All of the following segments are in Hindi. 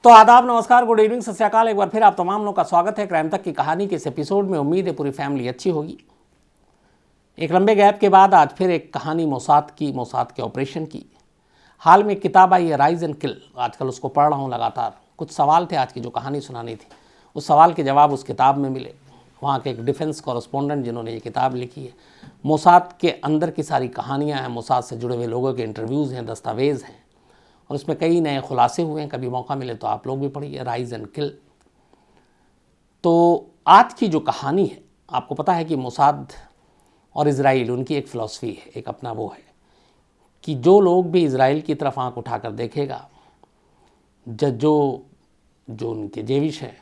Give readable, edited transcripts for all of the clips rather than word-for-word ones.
तो आदाब, नमस्कार, गुड इवनिंग, सत श्री अकाल। एक बार फिर आप तमाम लोगों का स्वागत है क्राइम तक की कहानी के इस एपिसोड में। उम्मीद है पूरी फैमिली अच्छी होगी। एक लंबे गैप के बाद आज फिर एक कहानी मोसाद के ऑपरेशन की। हाल में एक किताब आई है, राइज एंड किल। आजकल उसको पढ़ रहा हूँ लगातार। कुछ सवाल थे आज की जो कहानी सुनानी थी, उस सवाल के जवाब उस किताब में मिले। वहाँ के एक डिफेंस कॉरेस्पोंडेंट जिन्होंने ये किताब लिखी है, मोसाद के अंदर की सारी कहानियाँ हैं, मोसाद से जुड़े हुए लोगों के इंटरव्यूज़ हैं, दस्तावेज़ हैं, और उसमें कई नए खुलासे हुए हैं। कभी मौका मिले तो आप लोग भी पढ़िए, राइज एंड किल। तो आज की जो कहानी है, आपको पता है कि मोसाद और इज़राइल, उनकी एक फ़िलॉसफी है, एक अपना वो है कि जो लोग भी इज़राइल की तरफ आंख उठाकर देखेगा, जो उनके जेविश हैं,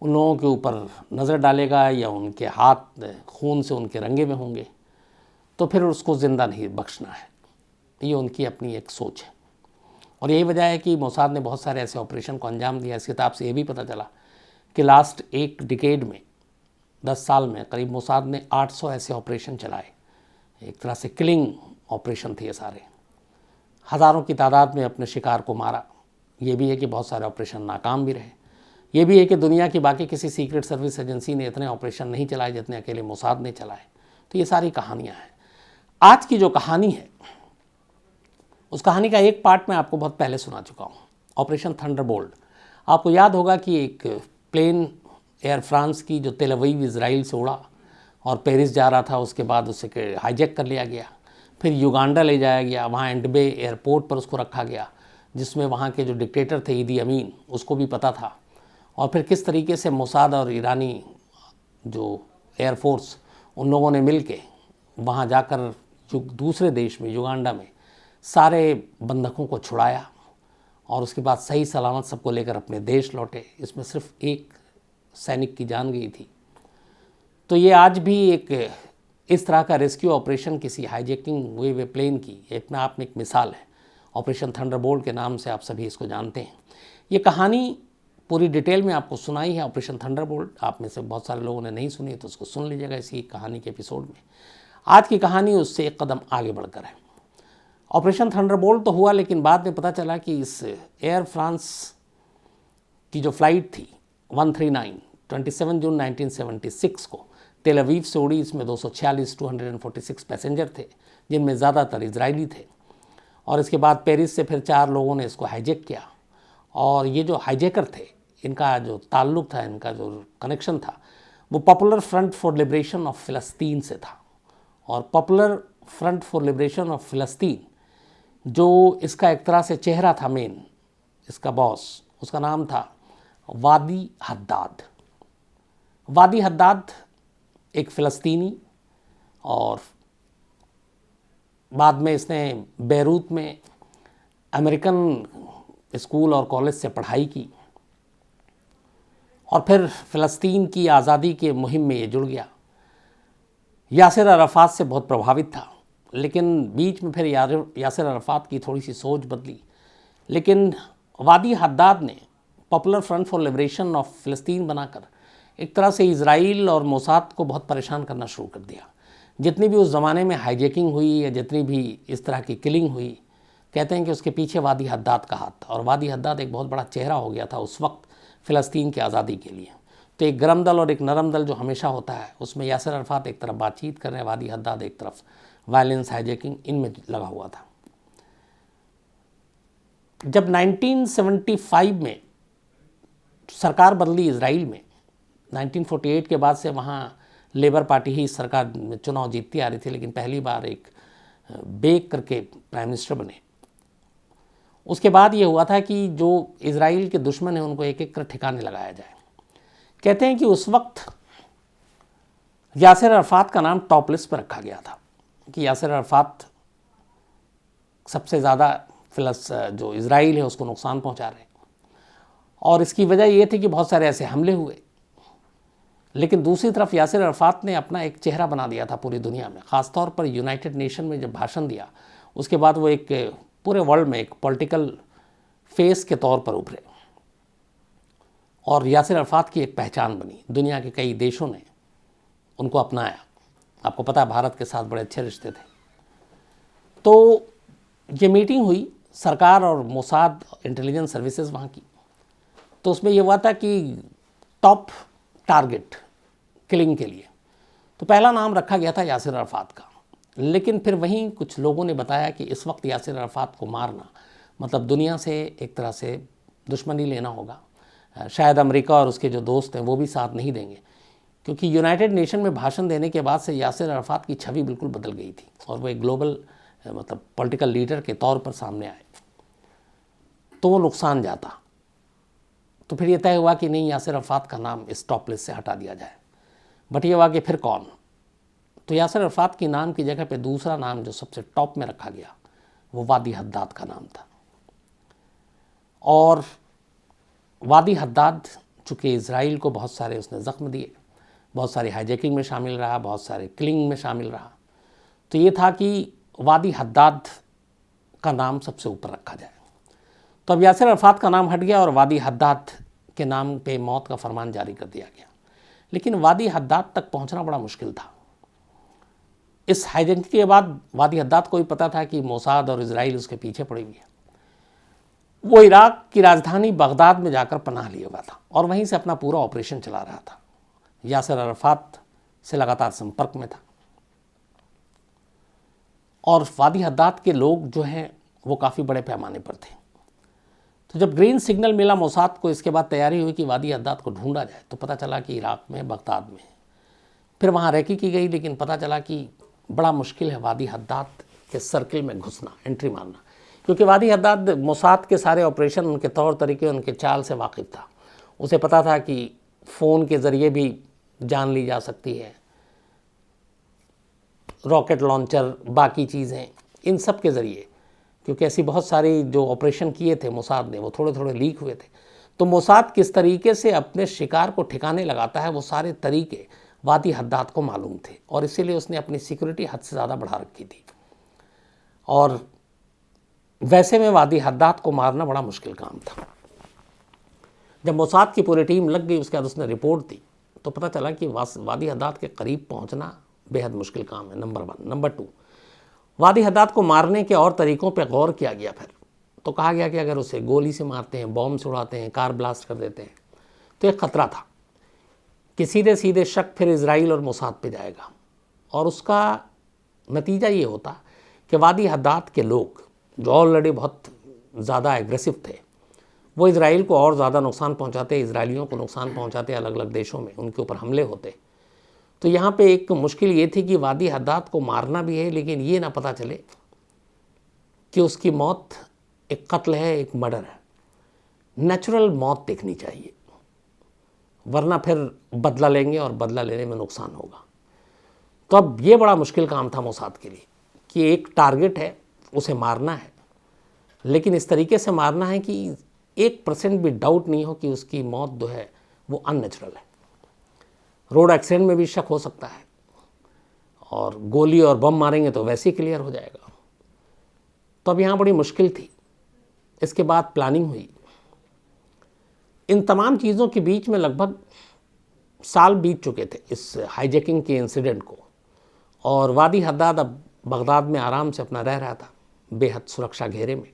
उन लोगों के ऊपर नज़र डालेगा या उनके हाथ खून से उनके रंगे में होंगे, तो फिर उसको ज़िंदा नहीं बख्शना है। ये उनकी अपनी एक सोच है। और यही वजह है कि मोसाद ने बहुत सारे ऐसे ऑपरेशन को अंजाम दिया। इस किताब से ये भी पता चला कि लास्ट एक डिकेड में, 10 साल में करीब मोसाद ने 800 ऐसे ऑपरेशन चलाए। एक तरह से किलिंग ऑपरेशन थे ये सारे। हज़ारों की तादाद में अपने शिकार को मारा। ये भी है कि बहुत सारे ऑपरेशन नाकाम भी रहे। ये भी है कि दुनिया की बाकी किसी सीक्रेट सर्विस एजेंसी ने इतने ऑपरेशन नहीं चलाए जितने अकेले मोसाद ने चलाए। तो ये सारी कहानियाँ हैं। आज की जो कहानी है, उस कहानी का एक पार्ट मैं आपको बहुत पहले सुना चुका हूँ, ऑपरेशन थंडरबोल्ट। आपको याद होगा कि एक प्लेन एयर फ्रांस की जो तेल अवीव इज़राइल से उड़ा और पेरिस जा रहा था, उसके बाद उसे हाईजैक कर लिया गया, फिर युगांडा ले जाया गया, वहाँ एंडबे एयरपोर्ट पर उसको रखा गया, जिसमें वहाँ के जो डिक्टेटर थे ईदी अमीन, उसको भी पता था। और फिर किस तरीके से मोसाद और ईरानी जो एयरफोर्स, उन लोगों ने मिल के वहाँ जाकर दूसरे देश में, युगांडा में, सारे बंधकों को छुड़ाया और उसके बाद सही सलामत सबको लेकर अपने देश लौटे। इसमें सिर्फ एक सैनिक की जान गई थी। तो ये आज भी एक इस तरह का रेस्क्यू ऑपरेशन, किसी हाईजैकिंग हुए हुए प्लेन की, एक में आप में एक मिसाल है। ऑपरेशन थंडरबोल्ट के नाम से आप सभी इसको जानते हैं। ये कहानी पूरी डिटेल में आपको सुनाई है, ऑपरेशन थंडरबोल्ट। आप में से बहुत सारे लोगों ने नहीं सुनी, तो उसको सुन लीजिएगा इसी कहानी के एपिसोड में। आज की कहानी उससे एक कदम आगे बढ़कर है। ऑपरेशन थंडरबोल्ट तो हुआ, लेकिन बाद में पता चला कि इस एयर फ्रांस की जो फ़्लाइट थी 139, 27 जून 1976 को तेल अवीव से उड़ी। इसमें 246 पैसेंजर थे, जिनमें ज़्यादातर इजरायली थे। और इसके बाद पेरिस से फिर 4 लोगों ने इसको हाईजैक किया। और ये जो हाईजैकर थे, इनका जो ताल्लुक़ था, इनका जो कनेक्शन था, वो Popular Front for Liberation of फ़लस्तीन से था। और Popular Front for Liberation of फ़लस्तीन, जो इसका एक तरह से चेहरा था, मेन इसका बॉस, उसका नाम था वादी हद्दाद। वादी हद्दाद एक फ़लस्तीनी, और बाद में इसने बेरूत में अमेरिकन स्कूल और कॉलेज से पढ़ाई की और फिर फ़लस्तीन की आज़ादी के मुहिम में ये जुड़ गया। यासिर अराफात से बहुत प्रभावित था, लेकिन बीच में फिर यासिर अराफात की थोड़ी सी सोच बदली। लेकिन वादी हद्दाद ने Popular Front for Liberation of फ़लस्तीन बनाकर एक तरह से इज़राइल और मोसाद को बहुत परेशान करना शुरू कर दिया। जितनी भी उस ज़माने में हाईजैकिंग हुई या जितनी भी इस तरह की किलिंग हुई, कहते हैं कि उसके पीछे वादी हद्दाद का हाथ था। और वादी हद्दाद एक बहुत बड़ा चेहरा हो गया था उस वक्त फ़लस्तीन की आज़ादी के लिए। तो एक गर्म दल और एक नरम दल जो हमेशा होता है, उसमें यासिर अराफात एक तरफ बातचीत कर रहे हैं, वादी हद्दाद एक तरफ वायलेंस, हाईजैकिंग, इनमें लगा हुआ था। जब 1975 में सरकार बदली इज़राइल में, 1948 के बाद से वहाँ लेबर पार्टी ही सरकार में चुनाव जीतती आ रही थी, लेकिन पहली बार एक बेग करके प्राइम मिनिस्टर बने। उसके बाद ये हुआ था कि जो इज़राइल के दुश्मन हैं उनको एक एक कर ठिकाने लगाया जाए। कहते हैं कि उस वक्त यासिर अराफात का नाम टॉप लिस्ट पर रखा गया था कि यासिर अराफात सबसे ज़्यादा जो इज़राइल है उसको नुकसान पहुंचा रहे हैं। और इसकी वजह ये थी कि बहुत सारे ऐसे हमले हुए। लेकिन दूसरी तरफ यासिर अराफात ने अपना एक चेहरा बना दिया था पूरी दुनिया में। ख़ासतौर पर यूनाइटेड नेशन में जब भाषण दिया, उसके बाद वो एक पूरे वर्ल्ड में एक पॉलिटिकल फेस के तौर पर उभरे और यासिर अराफात की एक पहचान बनी। दुनिया के कई देशों ने उनको अपनाया। आपको पता है भारत के साथ बड़े अच्छे रिश्ते थे। तो ये मीटिंग हुई सरकार और मोसाद इंटेलिजेंस सर्विसेज वहाँ की। तो उसमें ये हुआ था कि टॉप टारगेट किलिंग के लिए तो पहला नाम रखा गया था यासिर अराफात का। लेकिन फिर वहीं कुछ लोगों ने बताया कि इस वक्त यासिर अराफात को मारना मतलब दुनिया से एक तरह से दुश्मनी लेना होगा। शायद अमेरिका और उसके जो दोस्त हैं वो भी साथ नहीं देंगे, क्योंकि यूनाइटेड नेशन में भाषण देने के बाद से यासिर अराफात की छवि बिल्कुल बदल गई थी और वो एक ग्लोबल मतलब पॉलिटिकल लीडर के तौर पर सामने आए, तो वो नुकसान जाता। तो फिर ये तय हुआ कि नहीं, यासिर अराफात का नाम इस टॉप लिस्ट से हटा दिया जाए। बट ये हुआ कि फिर कौन, तो यासिर अराफात की नाम की जगह पे दूसरा नाम जो सबसे टॉप में रखा गया वो वादी हद्दाद का नाम था। और वादी हद्दाद चूँकि इज़राइल को बहुत सारे उसने ज़ख्म दिए, बहुत सारी हाईजैकिंग में शामिल रहा, बहुत सारे किलिंग में शामिल रहा, तो ये था कि वादी हद्दाद का नाम सबसे ऊपर रखा जाए। तो अब यासिर अराफात का नाम हट गया और वादी हद्दाद के नाम पे मौत का फरमान जारी कर दिया गया। लेकिन वादी हद्दाद तक पहुंचना बड़ा मुश्किल था। इस हाईजैकिंग के बाद वादी हद्दाद को भी पता था कि मोसाद और इजराइल उसके पीछे पड़ी हुई है। वो इराक की राजधानी बगदाद में जाकर पनाह लिया हुआ था और वहीं से अपना पूरा ऑपरेशन चला रहा था। यासिर अराफात से लगातार संपर्क में था और वादी हद्दाद के लोग जो हैं वो काफ़ी बड़े पैमाने पर थे। तो जब ग्रीन सिग्नल मिला मोसाद को, इसके बाद तैयारी हुई कि वादी हद्दाद को ढूंढा जाए, तो पता चला कि इराक में बगदाद में। फिर वहाँ रेकी की गई, लेकिन पता चला कि बड़ा मुश्किल है वादी हद्दाद के सर्किल में घुसना, एंट्री मारना, क्योंकि वादी हद्दाद मोसाद के सारे ऑपरेशन, उनके तौर तरीके, उनके चाल से वाकिफ़ था। उसे पता था कि फ़ोन के ज़रिए भी जान ली जा सकती है, रॉकेट लॉन्चर, बाकी चीज़ें, इन सब के ज़रिए, क्योंकि ऐसी बहुत सारी जो ऑपरेशन किए थे मोसाद ने वो थोड़े थोड़े लीक हुए थे। तो मोसाद किस तरीके से अपने शिकार को ठिकाने लगाता है, वो सारे तरीके वादी हद्दाद को मालूम थे और इसीलिए उसने अपनी सिक्योरिटी हद से ज़्यादा बढ़ा रखी थी। और वैसे में वादी हद्दाद को मारना बड़ा मुश्किल काम था। जब मोसाद की पूरी टीम लग गई, उसके बाद उसने रिपोर्ट दी, तो पता चला कि वादी हद्दाद के करीब पहुंचना बेहद मुश्किल काम है, नंबर 1। नंबर 2, वादी हद्दाद को मारने के और तरीक़ों पर गौर किया गया। फिर तो कहा गया कि अगर उसे गोली से मारते हैं, बॉम्ब से उड़ाते हैं, कार ब्लास्ट कर देते हैं, तो एक ख़तरा था कि सीधे सीधे शक फिर इजराइल और मोसाद पे जाएगा और उसका नतीजा ये होता कि वादी हद्दाद के लोग जो ऑलरेडी बहुत ज़्यादा एग्रेसिव थे, वो इजराइल को और ज़्यादा नुकसान पहुंचाते, इजराइलियों को नुकसान पहुंचाते, अलग अलग देशों में उनके ऊपर हमले होते। तो यहाँ पे एक मुश्किल ये थी कि वादी हद्दाद को मारना भी है, लेकिन ये ना पता चले कि उसकी मौत एक कत्ल है, एक मर्डर है। नेचुरल मौत देखनी चाहिए, वरना फिर बदला लेंगे और बदला लेने में नुकसान होगा। तो अब ये बड़ा मुश्किल काम था मोसाद के लिए कि एक टारगेट है, उसे मारना है, लेकिन इस तरीके से मारना है कि 1% भी डाउट नहीं हो कि उसकी मौत जो है वो अननेचुरल है। रोड एक्सीडेंट में भी शक हो सकता है और गोली और बम मारेंगे तो वैसे ही क्लियर हो जाएगा। तो अब यहाँ बड़ी मुश्किल थी। इसके बाद प्लानिंग हुई। इन तमाम चीज़ों के बीच में लगभग साल बीत चुके थे इस हाईजैकिंग के इंसिडेंट को, और वादी हद्दाद अब बगदाद में आराम से अपना रह रहा था, बेहद सुरक्षा घेरे में।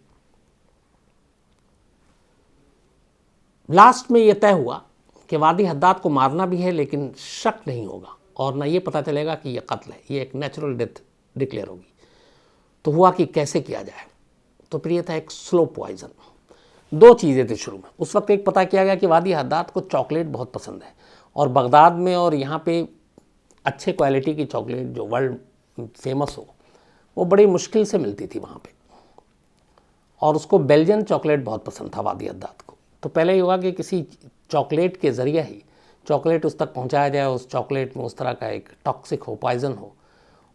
लास्ट में ये तय हुआ कि वादी हद्दाद को मारना भी है, लेकिन शक नहीं होगा और ना ये पता चलेगा कि ये कत्ल है, ये एक नेचुरल डेथ डिक्लेयर होगी। तो हुआ कि कैसे किया जाए, तो फिर ये था एक स्लो पॉइजन। 2 चीज़ें थी शुरू में। उस वक्त एक पता किया गया कि वादी हद्दाद को चॉकलेट बहुत पसंद है और बगदाद में और यहाँ पे अच्छे क्वालिटी की चॉकलेट जो वर्ल्ड फेमस हो वो बड़ी मुश्किल से मिलती थी वहाँ पे, और उसको बेल्जियन चॉकलेट बहुत पसंद था वादी हद्दाद को। तो पहले ये हुआ कि किसी चॉकलेट के ज़रिए ही चॉकलेट उस तक पहुँचाया जाए, उस चॉकलेट में उस तरह का एक टॉक्सिक हो, पॉइज़न हो,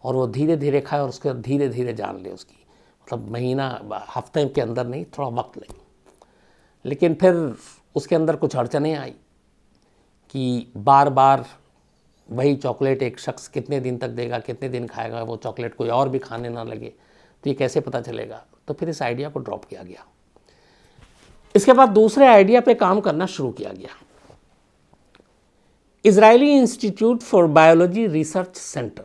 और वो धीरे धीरे खाए और उसके धीरे धीरे जान ले उसकी, मतलब महीना हफ्ते के अंदर नहीं, थोड़ा वक्त ले। लेकिन फिर उसके अंदर कुछ अड़चनें आई कि बार बार वही चॉकलेट एक शख्स कितने दिन तक देगा, कितने दिन खाएगा, वो चॉकलेट कोई और भी खाने ना लगे, तो ये कैसे पता चलेगा। तो फिर इस आइडिया को ड्रॉप किया गया। इसके बाद दूसरे आइडिया पे काम करना शुरू किया गया। Israeli institute for biology research centre,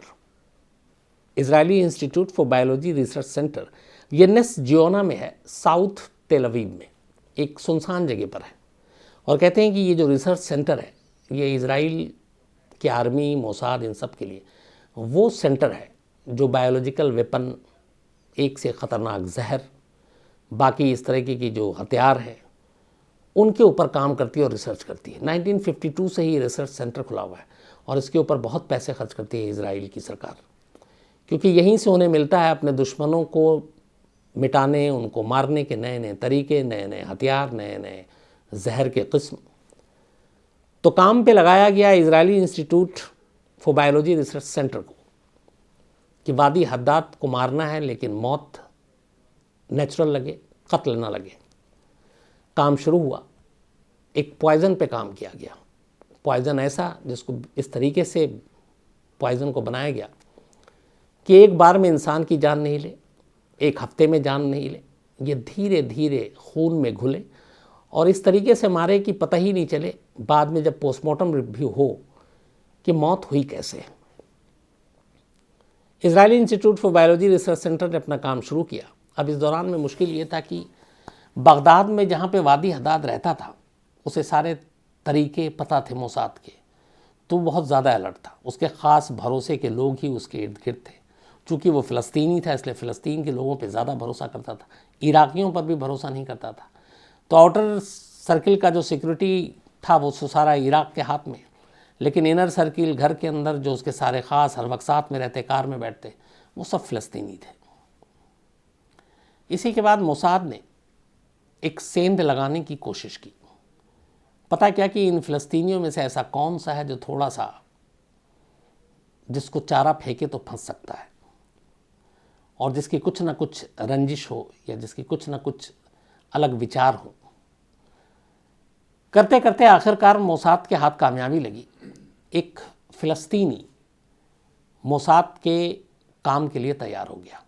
Israeli institute for biology research centre ये नेस जियोना में है, साउथ तेल अवीव में, एक सुनसान जगह पर है। और कहते हैं कि ये जो रिसर्च सेंटर है ये इजराइल की आर्मी, मोसाद, इन सब के लिए वो सेंटर है जो बायोलॉजिकल वेपन, एक से ख़तरनाक जहर, बाकी इस तरह की जो हथियार हैं उनके ऊपर काम करती है और रिसर्च करती है। 1952 से ही रिसर्च सेंटर खुला हुआ है और इसके ऊपर बहुत पैसे खर्च करती है इजराइल की सरकार, क्योंकि यहीं से उन्हें मिलता है अपने दुश्मनों को मिटाने, उनको मारने के नए नए तरीके, नए नए हथियार, नए नए जहर के किस्म। तो काम पे लगाया गया Israeli institute for biology research centre को कि वादी हद्दाद को मारना है लेकिन मौत नेचुरल लगे, कत्ल ना लगे। काम शुरू हुआ, एक पॉइज़न पे काम किया गया। पॉइज़न ऐसा जिसको इस तरीके से पॉइज़न को बनाया गया कि एक बार में इंसान की जान नहीं ले, एक हफ्ते में जान नहीं ले, ये धीरे धीरे खून में घुले और इस तरीके से मारे कि पता ही नहीं चले बाद में जब पोस्टमार्टम रिव्यू हो कि मौत हुई कैसे। Israeli institute for biology research centre ने अपना काम शुरू किया। अब इस दौरान में मुश्किल ये था कि बगदाद में जहाँ पे वादी हद्दाद रहता था उसे सारे तरीके पता थे मोसाद के, तो बहुत ज़्यादा अलर्ट था। उसके ख़ास भरोसे के लोग ही उसके इर्द गिर्द थे। चूँकि वो फ़लस्तीनी था इसलिए फ़लस्तीन के लोगों पे ज़्यादा भरोसा करता था, इराकियों पर भी भरोसा नहीं करता था। तो आउटर सर्किल का जो सिक्योरिटी था वो सारा इराक के हाथ में, लेकिन इनर सर्किल, घर के अंदर जो उसके सारे ख़ास हर वक्त साथ में रहते, कार में बैठते, वो सब फ़लस्तीनी थे। इसी के बाद मोसाद ने एक सेंध लगाने की कोशिश की। पता क्या कि इन फ़लस्तीनियों में से ऐसा कौन सा है जो थोड़ा सा जिसको चारा फेंके तो फंस सकता है और जिसकी कुछ ना कुछ रंजिश हो या जिसकी कुछ ना कुछ अलग विचार हो। करते करते आखिरकार मोसाद के हाथ कामयाबी लगी। एक फ़लस्तीनी मोसाद के काम के लिए तैयार हो गया।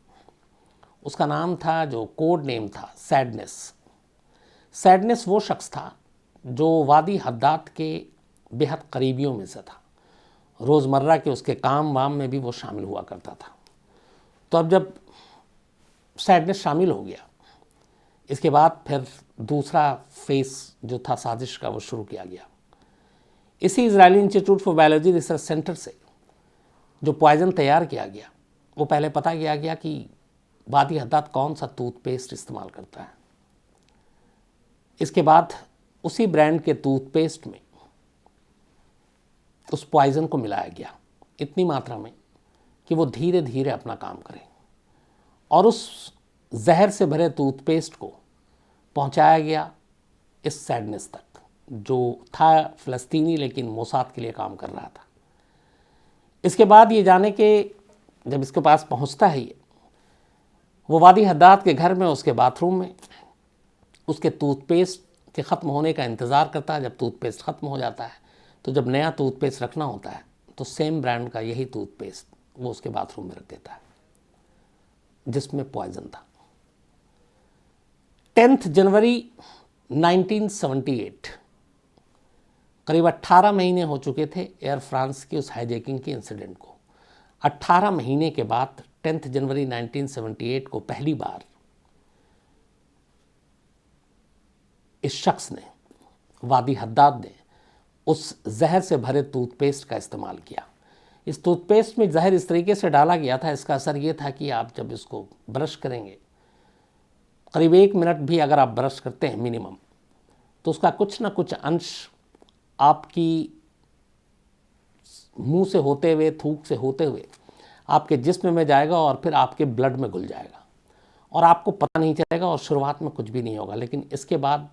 उसका नाम था, जो कोड नेम था, सैडनेस। सैडनेस वो शख्स था जो वादी हद्दाद के बेहद करीबियों में से था। रोज़मर्रा के उसके काम वाम में भी वो शामिल हुआ करता था। तो अब जब सैडनेस शामिल हो गया, इसके बाद फिर दूसरा फेस जो था साजिश का वो शुरू किया गया। इसी Israeli institute for biology research centre से जो पॉइज़न तैयार किया गया वो पहले पता किया गया कि वादी हद्दाद कौन सा टूथपेस्ट इस्तेमाल करता है। इसके बाद उसी ब्रांड के टूथपेस्ट में उस पॉइज़न को मिलाया गया इतनी मात्रा में कि वो धीरे धीरे अपना काम करे और उस जहर से भरे टूथपेस्ट को पहुंचाया गया इस सैडनेस तक, जो था फ़लस्तीनी लेकिन मोसाद के लिए काम कर रहा था। इसके बाद ये जाने के जब इसके पास पहुंचता है ये, वो वादी हद्दाद के घर में, उसके बाथरूम में उसके टूथपेस्ट के ख़त्म होने का इंतज़ार करता है। जब टूथपेस्ट ख़त्म हो जाता है तो जब नया टूथपेस्ट रखना होता है तो सेम ब्रांड का यही टूथपेस्ट वो उसके बाथरूम में रख देता है जिसमें पॉइज़न था। 10 जनवरी 1978, करीब 18 महीने हो चुके थे एयर फ्रांस की उस हाईजैकिंग के इंसिडेंट को। 18 महीने के बाद 10 जनवरी 1978 को पहली बार इस शख्स ने, वादी हद्दाद ने, उस जहर से भरे टूथपेस्ट का इस्तेमाल किया। इस टूथपेस्ट में जहर इस तरीके से डाला गया था, इसका असर ये था कि आप जब इसको ब्रश करेंगे, करीब 1 मिनट भी अगर आप ब्रश करते हैं मिनिमम, तो उसका कुछ ना कुछ अंश आपकी मुंह से होते हुए, थूक से होते हुए आपके जिस्म में जाएगा और फिर आपके ब्लड में घुल जाएगा और आपको पता नहीं चलेगा और शुरुआत में कुछ भी नहीं होगा, लेकिन इसके बाद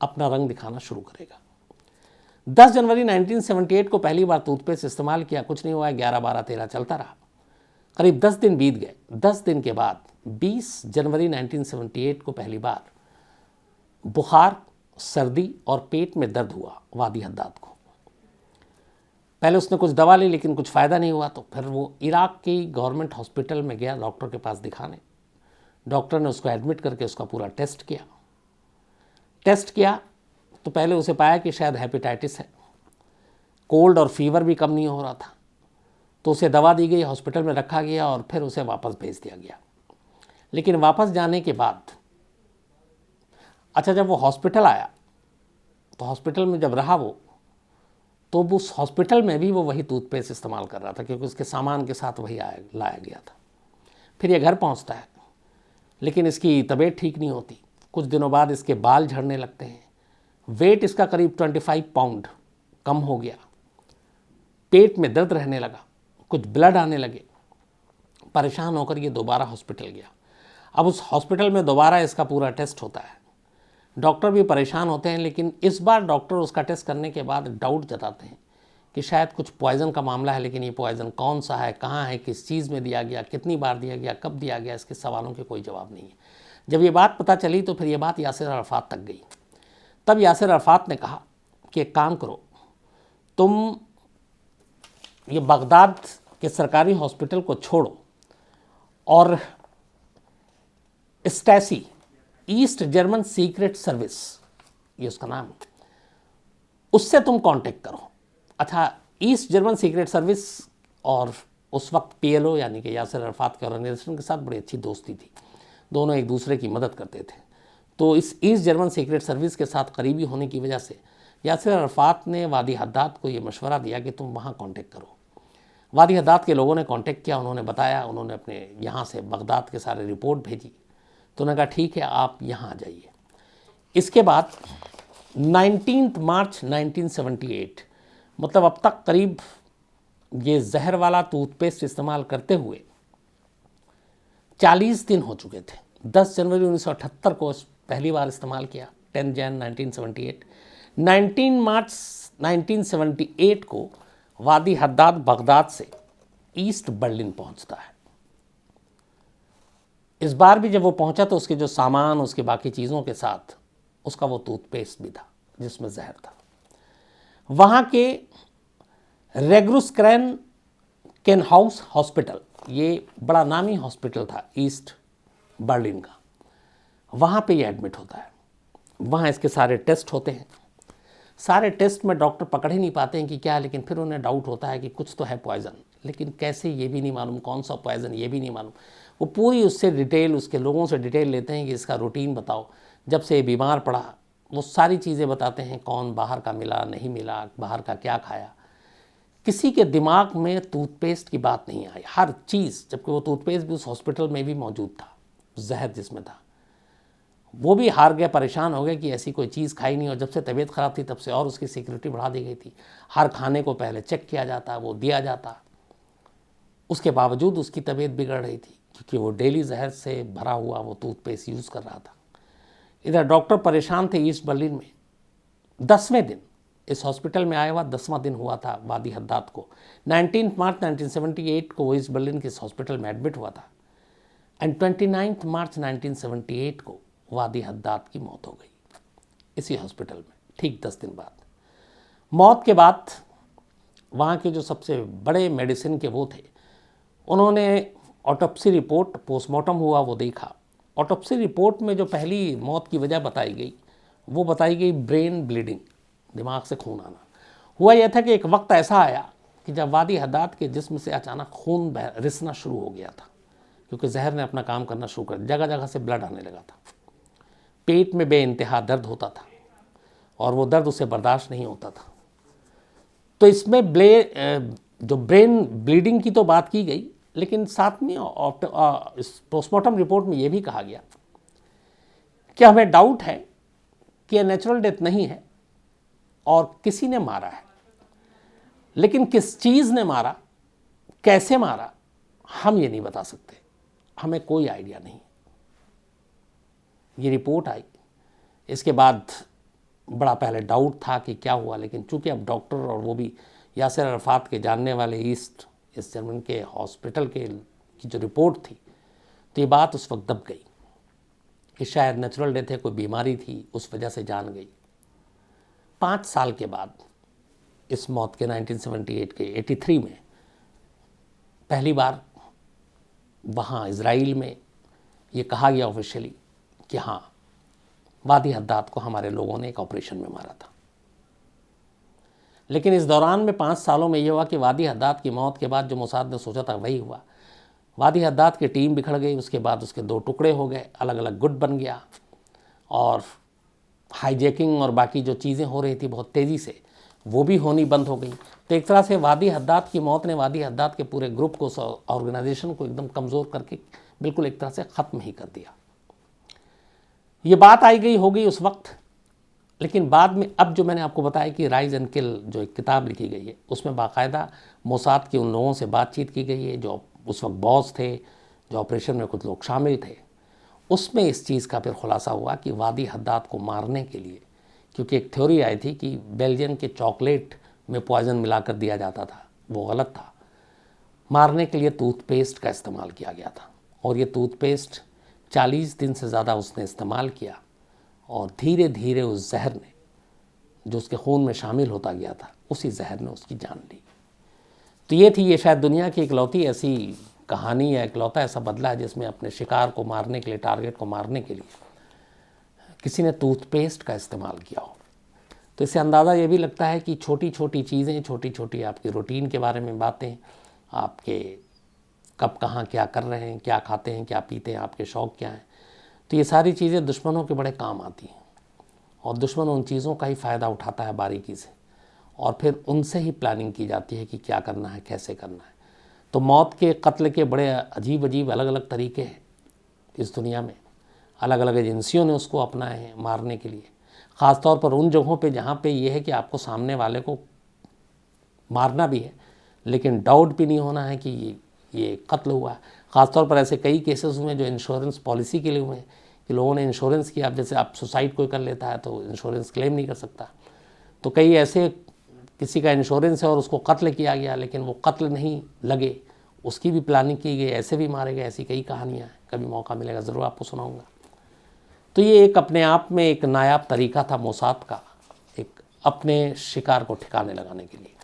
अपना रंग दिखाना शुरू करेगा। 10 जनवरी 1978 को पहली बार टूथपेस्ट इस्तेमाल किया, कुछ नहीं हुआ, 11, 12, 13 चलता रहा। करीब 10 दिन बीत गए। 10 दिन के बाद 20 जनवरी 1978 को पहली बार बुखार, सर्दी और पेट में दर्द हुआ वादी हद्दाद को। पहले उसने कुछ दवा ली लेकिन कुछ फ़ायदा नहीं हुआ, तो फिर वो इराक की गवर्नमेंट हॉस्पिटल में गया डॉक्टर के पास दिखाने। डॉक्टर ने उसको एडमिट करके उसका पूरा टेस्ट किया तो पहले उसे पाया कि शायद हेपेटाइटिस है। कोल्ड और फीवर भी कम नहीं हो रहा था, तो उसे दवा दी गई, हॉस्पिटल में रखा गया और फिर उसे वापस भेज दिया गया। लेकिन वापस जाने के बाद, अच्छा, जब वो हॉस्पिटल आया तो हॉस्पिटल में जब रहा वो, तो उस हॉस्पिटल में भी वो वही टूथपेस्ट इस्तेमाल कर रहा था, क्योंकि उसके सामान के साथ वही लाया गया था। फिर ये घर पहुंचता है, लेकिन इसकी तबीयत ठीक नहीं होती। कुछ दिनों बाद इसके बाल झड़ने लगते हैं, वेट इसका करीब 25 पाउंड कम हो गया, पेट में दर्द रहने लगा, कुछ ब्लड आने लगे। परेशान होकर ये दोबारा हॉस्पिटल गया। अब उस हॉस्पिटल में दोबारा इसका पूरा टेस्ट होता है। डॉक्टर भी परेशान होते हैं, लेकिन इस बार डॉक्टर उसका टेस्ट करने के बाद डाउट जताते हैं कि शायद कुछ पॉइज़न का मामला है, लेकिन ये पॉइज़न कौन सा है, कहाँ है, किस चीज़ में दिया गया, कितनी बार दिया गया, कब दिया गया, इसके सवालों के कोई जवाब नहीं है। जब ये बात पता चली तो फिर ये बात यासिर अराफात तक गई। तब यासिर अराफात ने कहा कि एक काम करो, तुम ये बगदाद के सरकारी हॉस्पिटल को छोड़ो और Stacy, east German secret service, ये उसका नाम है, उससे तुम कांटेक्ट करो। अच्छा, ईस्ट जर्मन सीक्रेट सर्विस और उस वक्त पीएलओ यानी कि यासिर अराफात के ऑर्गेनाइजेशन के साथ बड़ी अच्छी दोस्ती थी, दोनों एक दूसरे की मदद करते थे। तो इस ईस्ट जर्मन सीक्रेट सर्विस के साथ करीबी होने की वजह से यासिर अराफात ने वादी हद्दाद को ये मशवरा दिया कि तुम वहाँ कांटेक्ट करो। वादी हद्दाद के लोगों ने कांटेक्ट किया, उन्होंने बताया, उन्होंने अपने यहाँ से बगदाद के सारे रिपोर्ट भेजी, तो उन्होंने कहा ठीक है आप यहाँ आ जाइए। इसके बाद 19 मार्च 1978, मतलब अब तक करीब ये जहर वाला टूथपेस्ट इस्तेमाल करते हुए 40 दिन हो चुके थे। 10 जनवरी 1978 को पहली बार इस्तेमाल किया, 10 जन 1978। 19 मार्च 1978 को वादी हद्दाद बगदाद से ईस्ट बर्लिन पहुंचता है। इस बार भी जब वो पहुंचा तो उसके जो सामान, उसके बाकी चीज़ों के साथ उसका वो टूथपेस्ट भी था जिसमें जहर था। वहाँ के रेग्रुस्क्रैन केनहाउस हॉस्पिटल, ये बड़ा नामी हॉस्पिटल था ईस्ट बर्लिन का, वहाँ पे ये एडमिट होता है। वहाँ इसके सारे टेस्ट होते हैं। सारे टेस्ट में डॉक्टर पकड़ ही नहीं पाते हैं कि क्या है, लेकिन फिर उन्हें डाउट होता है कि कुछ तो है पॉइज़न, लेकिन कैसे ये भी नहीं मालूम, कौन सा पॉइज़न ये भी नहीं मालूम। वो पूरी उससे डिटेल, उसके लोगों से डिटेल लेते हैं कि इसका रूटीन बताओ, जब से ये बीमार पड़ा वो सारी चीज़ें बताते हैं, कौन बाहर का मिला नहीं मिला, बाहर का क्या खाया। किसी के दिमाग में टूथपेस्ट की बात नहीं आई, हर चीज़, जबकि वो टूथपेस्ट भी उस हॉस्पिटल में भी मौजूद था, जहर जिसमें था। वो भी हार गया, परेशान हो गए कि ऐसी कोई चीज़ खाई नहीं, और जब से तबीयत ख़राब थी तब से और उसकी सिक्योरिटी बढ़ा दी गई थी। हर खाने को पहले चेक किया जाता, वो दिया जाता। उसके बावजूद उसकी तबीयत बिगड़ रही थी, क्योंकि वो डेली जहर से भरा हुआ वो टूथपेस्ट यूज़ कर रहा था। इधर डॉक्टर परेशान थे ईस्ट बर्लिन में। 10वें दिन इस हॉस्पिटल में आया हुआ 10वां दिन हुआ था वादी हद्दाद को। 19 मार्च 1978 को वो ईस्ट बर्लिन के इस हॉस्पिटल में एडमिट हुआ था, एंड 29 मार्च 1978 को वादी हद्दाद की मौत हो गई इसी हॉस्पिटल में, ठीक 10 दिन बाद। मौत के बाद वहाँ के जो सबसे बड़े मेडिसिन के वो थे, उन्होंने ऑटोप्सी रिपोर्ट, पोस्टमार्टम हुआ, वो देखा। ऑटोप्सी रिपोर्ट में जो पहली मौत की वजह बताई गई, वो बताई गई ब्रेन ब्लीडिंग, दिमाग से खून आना। हुआ यह था कि एक वक्त ऐसा आया कि जब वादी हद्दाद के जिस्म से अचानक खून रिसना शुरू हो गया था, क्योंकि जहर ने अपना काम करना शुरू कर दिया। जगह जगह से ब्लड आने लगा था। पेट में बेइंतहा दर्द होता था और वो दर्द उसे बर्दाश्त नहीं होता था। तो इसमें जो ब्रेन ब्लीडिंग की तो बात की गई, लेकिन साथ में इस पोस्टमार्टम रिपोर्ट में ये भी कहा गया कि हमें डाउट है कि यह नेचुरल डेथ नहीं है और किसी ने मारा है, लेकिन किस चीज़ ने मारा, कैसे मारा, हम ये नहीं बता सकते, हमें कोई आइडिया नहीं। ये रिपोर्ट आई, इसके बाद बड़ा पहले डाउट था कि क्या हुआ, लेकिन चूंकि अब डॉक्टर और वो भी यासिर अराफात के जानने वाले ईस्ट जर्मन के हॉस्पिटल की जो रिपोर्ट थी, तो ये बात उस वक्त दब गई कि शायद नेचुरल डेथ है, कोई बीमारी थी, उस वजह से जान गई। 5 साल के बाद इस मौत के 1978 के 83 में पहली बार वहाँ इज़राइल में ये कहा गया ऑफिशियली कि हाँ, वादी हद्दाद को हमारे लोगों ने एक ऑपरेशन में मारा था। लेकिन इस दौरान में 5 सालों में ये हुआ कि वादी हद्दाद की मौत के बाद जो मोसाद ने सोचा था वही हुआ। वादी हद्दाद की टीम बिखर गई, उसके बाद उसके 2 टुकड़े हो गए, अलग अलग गुट बन गया और हाईजैकिंग और बाकी जो चीज़ें हो रही थी बहुत तेज़ी से, वो भी होनी बंद हो गई। तो एक तरह से वादी हद्दाद की मौत ने वादी हद्दाद के पूरे ग्रुप को, ऑर्गेनाइजेशन को एकदम कमज़ोर करके बिल्कुल एक तरह से ख़त्म ही कर दिया। ये बात आई गई हो गई उस वक्त, लेकिन बाद में अब जो मैंने आपको बताया कि राइज एंड किल जो एक किताब लिखी गई है, उसमें बाकायदा मोसाद के उन लोगों से बातचीत की गई है जो उस वक्त बॉस थे, जो ऑपरेशन में कुछ लोग शामिल थे। उसमें इस चीज़ का फिर खुलासा हुआ कि वादी हद्दाद को मारने के लिए, क्योंकि एक थ्योरी आई थी कि बेल्जियम के चॉकलेट में पॉइजन मिलाकर दिया जाता था, वो गलत था। मारने के लिए टूथपेस्ट का इस्तेमाल किया गया था, और ये टूथपेस्ट 40 दिन से ज़्यादा उसने इस्तेमाल किया, और धीरे धीरे उस जहर ने, जो उसके खून में शामिल होता गया था, उसी जहर ने उसकी जान ली। तो ये शायद दुनिया की इकलौती ऐसी कहानी या इकलौता ऐसा बदला है जिसमें अपने शिकार को मारने के लिए, टारगेट को मारने के लिए किसी ने टूथपेस्ट का इस्तेमाल किया हो। तो इससे अंदाज़ा ये भी लगता है कि छोटी छोटी चीज़ें, छोटी छोटी आपकी रूटीन के बारे में बातें, आपके कब कहाँ क्या कर रहे हैं, क्या खाते हैं, क्या पीते हैं, आपके शौक़ क्या हैं, तो ये सारी चीज़ें दुश्मनों के बड़े काम आती हैं, और दुश्मन उन चीज़ों का ही फ़ायदा उठाता है बारीकी से, और फिर उनसे ही प्लानिंग की जाती है कि क्या करना है, कैसे करना है। तो मौत के, कत्ल के बड़े अजीब अजीब अलग अलग तरीके हैं इस दुनिया में। अलग अलग एजेंसियों ने उसको अपनाए हैं मारने के लिए, ख़ास तौर पर उन जगहों पे जहाँ पे ये है कि आपको सामने वाले को मारना भी है, लेकिन डाउट भी नहीं होना है कि ये कत्ल हुआ है। ख़ासतौर पर ऐसे कई केसेस हुए जो इंश्योरेंस पॉलिसी के लिए हुए हैं कि लोगों ने इंश्योरेंस किया। अब जैसे आप सुसाइड कोई कर लेता है तो इंश्योरेंस क्लेम नहीं कर सकता, तो कई ऐसे किसी का इंश्योरेंस है और उसको कत्ल किया गया, लेकिन वो कत्ल नहीं लगे, उसकी भी प्लानिंग की गई, ऐसे भी मारे गए। ऐसी कई कहानियाँ हैं, कभी मौका मिलेगा ज़रूर आपको सुनाऊँगा। तो ये एक अपने आप में एक नायाब तरीका था मोसाद का, एक अपने शिकार को ठिकाने लगाने के लिए।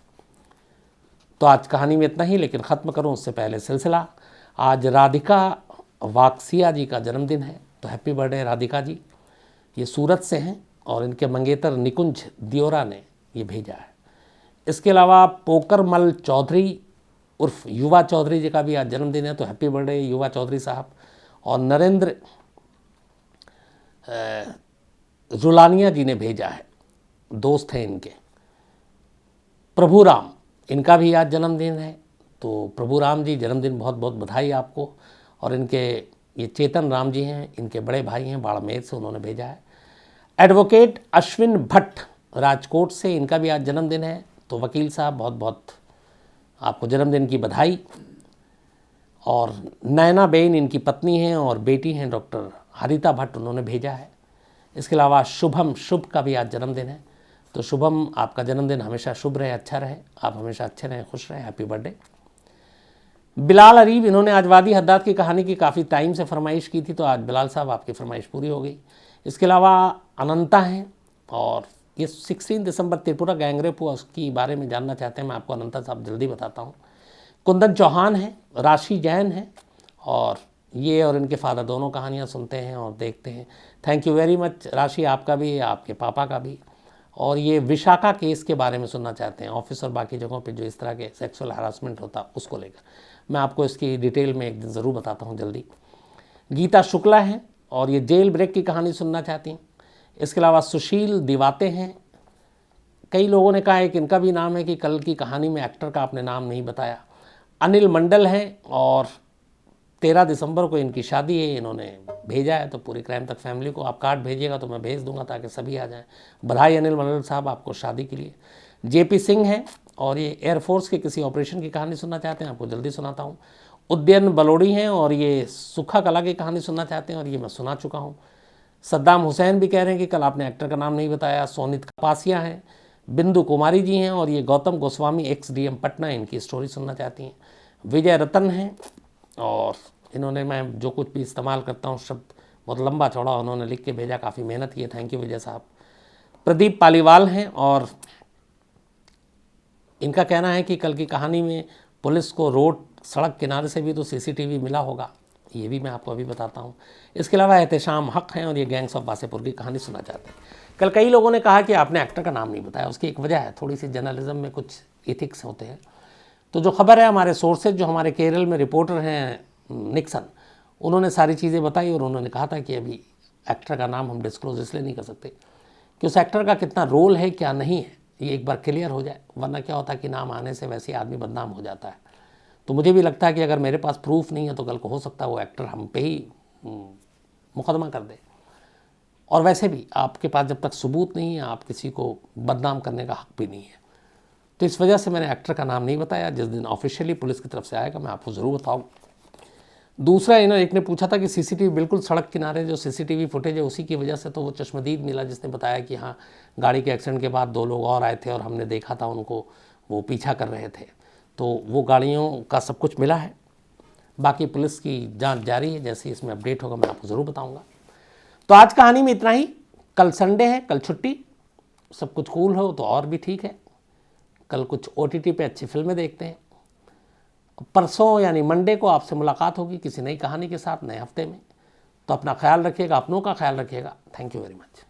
तो आज कहानी में इतना ही, लेकिन ख़त्म करूं उससे पहले सिलसिला। आज राधिका वाक्सिया जी का जन्मदिन है, तो हैप्पी बर्थडे राधिका जी। ये सूरत से हैं और इनके मंगेतर निकुंज दियोरा ने ये भेजा है। इसके अलावा पोकरमल चौधरी उर्फ युवा चौधरी जी का भी आज जन्मदिन है, तो हैप्पी बर्थडे युवा चौधरी साहब। और नरेंद्र जुलानिया जी ने भेजा है, दोस्त हैं इनके। प्रभु राम, इनका भी आज जन्मदिन है, तो प्रभु राम जी जन्मदिन बहुत बहुत बधाई आपको। और इनके ये चेतन राम जी हैं, इनके बड़े भाई हैं बाड़मेर से, उन्होंने भेजा है। एडवोकेट अश्विन भट्ट राजकोट से, इनका भी आज जन्मदिन है, तो वकील साहब बहुत बहुत आपको जन्मदिन की बधाई। और नैना बेन इनकी पत्नी हैं और बेटी हैं डॉक्टर हरिता भट्ट, उन्होंने भेजा है। इसके अलावा शुभम, शुभ का भी आज जन्मदिन है, तो शुभम आपका जन्मदिन हमेशा शुभ रहे, अच्छा रहे, आप हमेशा अच्छे रहें, खुश रहें, हैप्पी बर्थडे। बिलाल अरीब, इन्होंने आज वादी हद्दाद की कहानी की काफ़ी टाइम से फरमाइश की थी, तो आज बिलाल साहब आपकी फरमाइश पूरी हो गई। इसके अलावा अनंता हैं, और ये 16 दिसंबर त्रिपुरा गैंगरेप हुआ, उसकी बारे में जानना चाहते हैं, मैं आपको अनंता साहब जल्दी बताता हूँ। कुंदन चौहान हैं, राशि जैन हैं, और ये और इनके फादर दोनों कहानियाँ सुनते हैं और देखते हैं। थैंक यू वेरी मच राशि, आपका भी, आपके पापा का भी। और ये विशाखा केस के बारे में सुनना चाहते हैं, ऑफिस और बाकी जगहों पे जो इस तरह के सेक्सुअल हरासमेंट होता उसको लेकर, मैं आपको इसकी डिटेल में एक दिन ज़रूर बताता हूँ जल्दी। गीता शुक्ला हैं, और ये जेल ब्रेक की कहानी सुनना चाहती हैं। इसके अलावा सुशील दिवाते हैं, कई लोगों ने कहा है कि इनका भी नाम है कि कल की कहानी में एक्टर का आपने नाम नहीं बताया। अनिल मंडल हैं, और 13 दिसंबर को इनकी शादी है, इन्होंने भेजा है, तो पूरी क्राइम तक फैमिली को आप कार्ड भेजिएगा तो मैं भेज दूंगा ताकि सभी आ जाएं। बधाई अनिल मंडल साहब आपको शादी के लिए। जेपी सिंह हैं, और ये एयरफोर्स के किसी ऑपरेशन की कहानी सुनना चाहते हैं, आपको जल्दी सुनाता हूँ। उद्यन बलोड़ी हैं, और ये सुखा कला की कहानी सुनना चाहते हैं, और ये मैं सुना चुका हूँ। सद्दाम हुसैन भी कह रहे हैं कि कल आपने एक्टर का नाम नहीं बताया। सोनित कपासिया हैं, बिंदु कुमारी जी हैं, और ये गौतम गोस्वामी एक्स डीएम पटना, इनकी स्टोरी सुनना चाहती हैं। विजय रतन हैं, और इन्होंने, मैं जो कुछ भी इस्तेमाल करता हूँ शब्द बहुत लंबा चौड़ा उन्होंने लिख के भेजा, काफ़ी मेहनत की है, थैंक यू विजय साहब। प्रदीप पालीवाल हैं, और इनका कहना है कि कल की कहानी में पुलिस को रोड, सड़क किनारे से भी तो सीसीटीवी मिला होगा, ये भी मैं आपको अभी बताता हूँ। इसके अलावा एहतेशाम हक हैं, और ये गैंग्स ऑफ वासेपुर की कहानी सुनना चाहते हैं। कल कई लोगों ने कहा कि आपने एक्टर का नाम नहीं बताया, उसकी एक वजह है, थोड़ी सी जर्नलिज्म में कुछ इथिक्स होते हैं। तो जो खबर है, हमारे सोर्सेज जो हमारे केरल में रिपोर्टर हैं निक्सन, उन्होंने सारी चीज़ें बताई, और उन्होंने कहा था कि अभी एक्टर का नाम हम डिस्क्लोज इसलिए नहीं कर सकते कि उस एक्टर का कितना रोल है क्या नहीं है, ये एक बार क्लियर हो जाए, वरना क्या होता है कि नाम आने से वैसे आदमी बदनाम हो जाता है। तो मुझे भी लगता है कि अगर मेरे पास प्रूफ नहीं है तो कल को हो सकता है वो एक्टर हम पे ही मुकदमा कर दे। और वैसे भी आपके पास जब तक सबूत नहीं है, आप किसी को बदनाम करने का हक भी नहीं है। तो इस वजह से मैंने एक्टर का नाम नहीं बताया। जिस दिन ऑफिशियली पुलिस की तरफ से आएगा मैं आपको ज़रूर बताऊँ। दूसरा एक ने पूछा था कि सीसीटीवी, बिल्कुल सड़क किनारे जो सीसीटीवी फुटेज है उसी की वजह से तो वो चश्मदीद मिला जिसने बताया कि हाँ, गाड़ी के एक्सीडेंट के बाद 2 लोग और आए थे और हमने देखा था उनको, वो पीछा कर रहे थे। तो वो गाड़ियों का सब कुछ मिला है। बाकी पुलिस की जांच जारी है, जैसे इसमें अपडेट होगा मैं आपको ज़रूर बताऊँगा। तो आज कहानी में इतना ही। कल संडे है, कल छुट्टी, सब कुछ कूल हो तो और भी ठीक है। कल कुछ OTT पे अच्छी फिल्में देखते हैं। परसों यानी मंडे को आपसे मुलाकात होगी किसी नई कहानी के साथ नए हफ्ते में। तो अपना ख्याल रखिएगा, अपनों का ख्याल रखिएगा। Thank you very much.